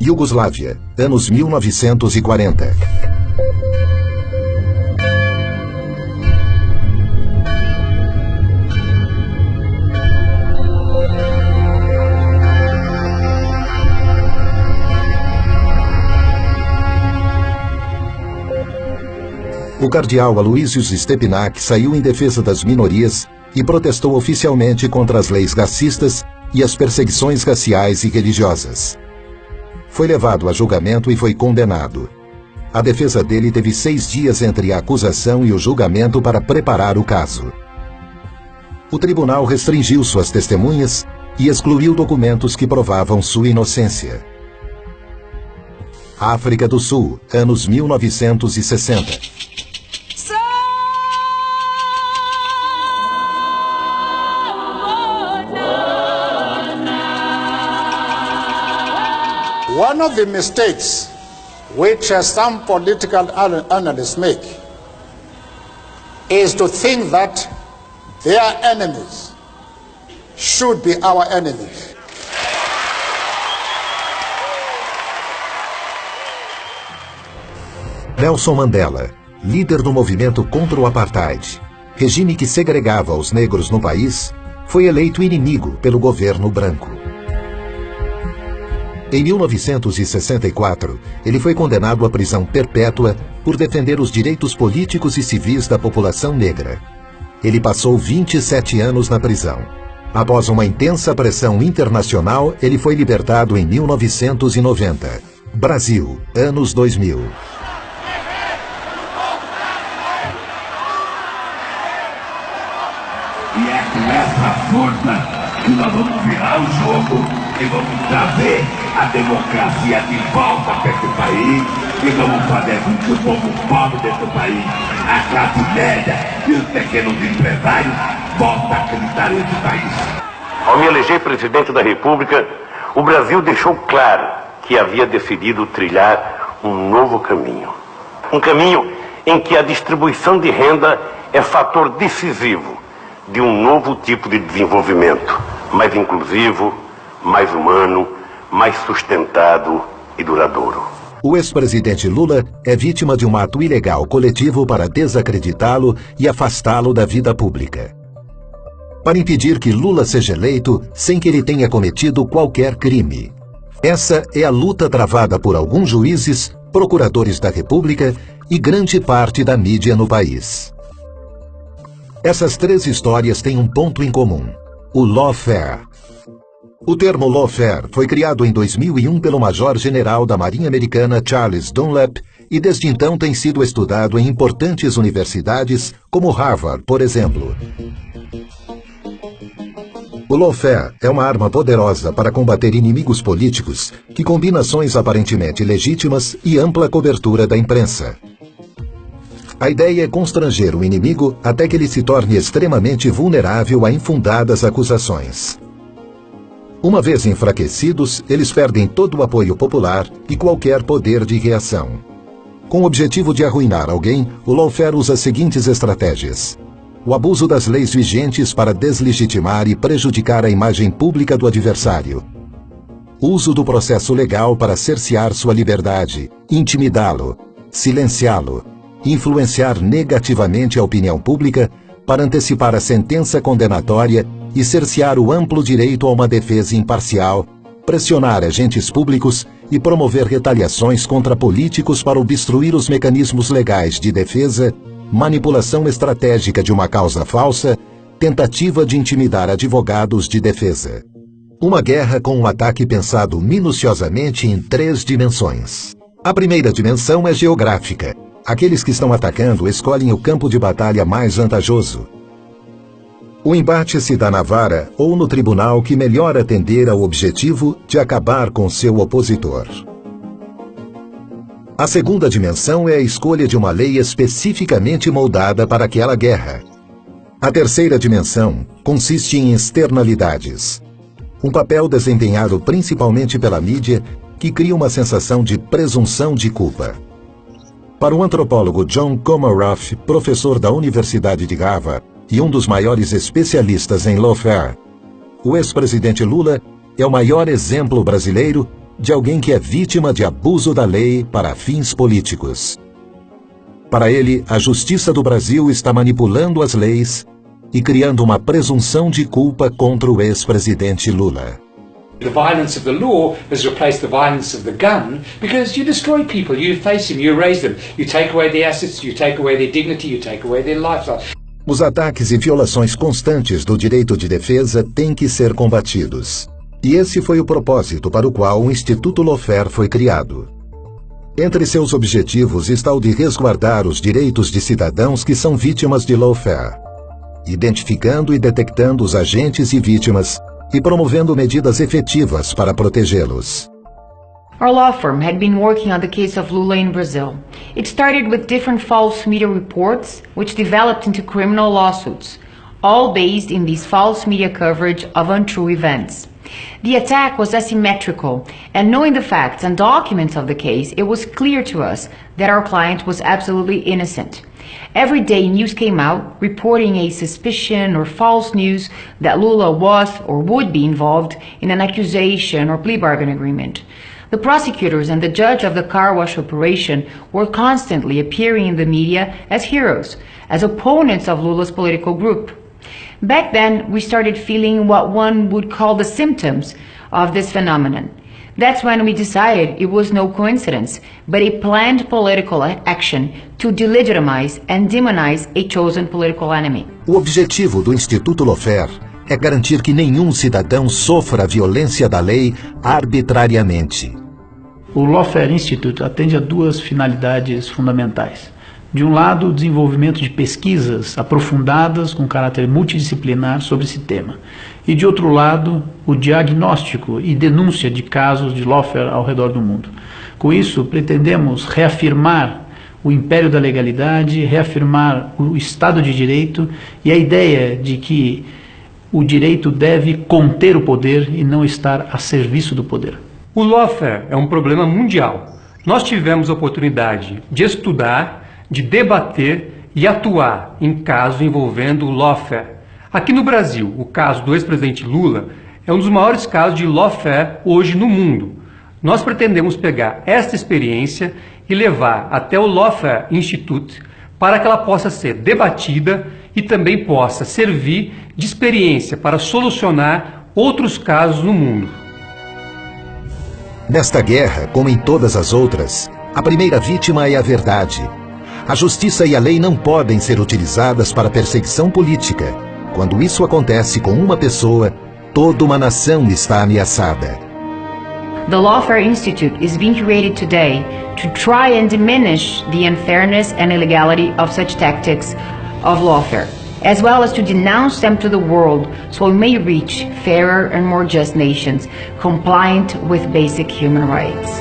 Iugoslávia, anos 1940. O cardeal Aloysius Stepinac saiu em defesa das minorias e protestou oficialmente contra as leis racistas e as perseguições raciais e religiosas. Foi levado a julgamento e foi condenado. A defesa dele teve 6 dias entre a acusação e o julgamento para preparar o caso. O tribunal restringiu suas testemunhas e excluiu documentos que provavam sua inocência. África do Sul, anos 1960. One of the mistakes which some political analysts make is to think that their enemies should be our enemies. Nelson Mandela, líder do movimento contra o apartheid, regime que segregava os negros no país, foi eleito inimigo pelo governo branco. Em 1964, ele foi condenado à prisão perpétua por defender os direitos políticos e civis da população negra. Ele passou 27 anos na prisão. Após uma intensa pressão internacional, ele foi libertado em 1990. Brasil, anos 2000. E é com essa força que nós vamos virar o jogo e vamos trazer a democracia de volta para esse país e vamos fazer com que o povo pobre desse país, a classe média e os pequenos empresários voltem a acreditar nesse país. Ao me eleger presidente da República, o Brasil deixou claro que havia decidido trilhar um novo caminho. Um caminho em que a distribuição de renda é fator decisivo de um novo tipo de desenvolvimento, mais inclusivo, mais humano, mais sustentado e duradouro. O ex-presidente Lula é vítima de um ato ilegal coletivo para desacreditá-lo e afastá-lo da vida pública. Para impedir que Lula seja eleito sem que ele tenha cometido qualquer crime. Essa é a luta travada por alguns juízes, procuradores da República e grande parte da mídia no país. Essas 3 histórias têm um ponto em comum: o lawfare. O termo lawfare foi criado em 2001 pelo Major-General da Marinha Americana Charles Dunlap e desde então tem sido estudado em importantes universidades como Harvard, por exemplo. O lawfare é uma arma poderosa para combater inimigos políticos que combina ações aparentemente legítimas e ampla cobertura da imprensa. A ideia é constranger o inimigo até que ele se torne extremamente vulnerável a infundadas acusações. Uma vez enfraquecidos, eles perdem todo o apoio popular e qualquer poder de reação. Com o objetivo de arruinar alguém, o lawfare usa as seguintes estratégias: o abuso das leis vigentes para deslegitimar e prejudicar a imagem pública do adversário, uso do processo legal para cercear sua liberdade, intimidá-lo, silenciá-lo, influenciar negativamente a opinião pública para antecipar a sentença condenatória e cercear o amplo direito a uma defesa imparcial, pressionar agentes públicos e promover retaliações contra políticos para obstruir os mecanismos legais de defesa, manipulação estratégica de uma causa falsa, tentativa de intimidar advogados de defesa. Uma guerra com um ataque pensado minuciosamente em 3 dimensões. A primeira dimensão é geográfica. Aqueles que estão atacando escolhem o campo de batalha mais vantajoso. O embate se dá na vara ou no tribunal que melhor atender ao objetivo de acabar com seu opositor. A segunda dimensão é a escolha de uma lei especificamente moldada para aquela guerra. A terceira dimensão consiste em externalidades. Um papel desempenhado principalmente pela mídia que cria uma sensação de presunção de culpa. Para o antropólogo John Comaroff, professor da Universidade de Harvard e um dos maiores especialistas em lawfare, o ex-presidente Lula é o maior exemplo brasileiro de alguém que é vítima de abuso da lei para fins políticos. Para ele, a justiça do Brasil está manipulando as leis e criando uma presunção de culpa contra o ex-presidente Lula. The violence of the law has replaced the violence of the gun because you destroy people, you face them, you erase them, you take away their assets, you take away their dignity, you take away their lifestyle. Os ataques e violações constantes do direito de defesa têm que ser combatidos. E esse foi o propósito para o qual o Instituto Lawfare foi criado. Entre seus objetivos está o de resguardar os direitos de cidadãos que são vítimas de lawfare, identificando e detectando os agentes e vítimas e promovendo medidas efetivas para protegê-los. Our law firm had been working on the case of Lula in Brazil. It started with different false media reports, which developed into criminal lawsuits, all based in this false media coverage of untrue events. The attack was asymmetrical, and knowing the facts and documents of the case, it was clear to us that our client was absolutely innocent. Every day news came out reporting a suspicion or false news that Lula was or would be involved in an accusation or plea bargain agreement. The prosecutors and the judge of the car wash operation were constantly appearing in the media as heroes, as opponents of Lula's political group. Back then, we started feeling what one would call the symptoms of this phenomenon. That's when we decided it was no coincidence, but a planned political action to delegitimize and demonize a chosen political enemy. O objetivo do Instituto Lawfare é garantir que nenhum cidadão sofra a violência da lei arbitrariamente. O Lawfare Institute atende a duas finalidades fundamentais. De um lado, o desenvolvimento de pesquisas aprofundadas com caráter multidisciplinar sobre esse tema. E de outro lado, o diagnóstico e denúncia de casos de lawfare ao redor do mundo. Com isso, pretendemos reafirmar o império da legalidade, reafirmar o Estado de Direito e a ideia de que o direito deve conter o poder e não estar a serviço do poder. O lawfare é um problema mundial. Nós tivemos a oportunidade de estudar, de debater e atuar em casos envolvendo o lawfare. Aqui no Brasil, o caso do ex-presidente Lula é um dos maiores casos de lawfare hoje no mundo. Nós pretendemos pegar esta experiência e levar até o Lawfare Institute para que ela possa ser debatida e também possa servir de experiência para solucionar outros casos no mundo. Nesta guerra, como em todas as outras, a primeira vítima é a verdade. A justiça e a lei não podem ser utilizadas para perseguição política. Quando isso acontece com uma pessoa, toda uma nação está ameaçada. The Lawfare Institute is being created today to try and diminish the unfairness and illegality of such tactics of lawfare, as well as to denounce them to the world so we may reach fairer and more just nations compliant with basic human rights.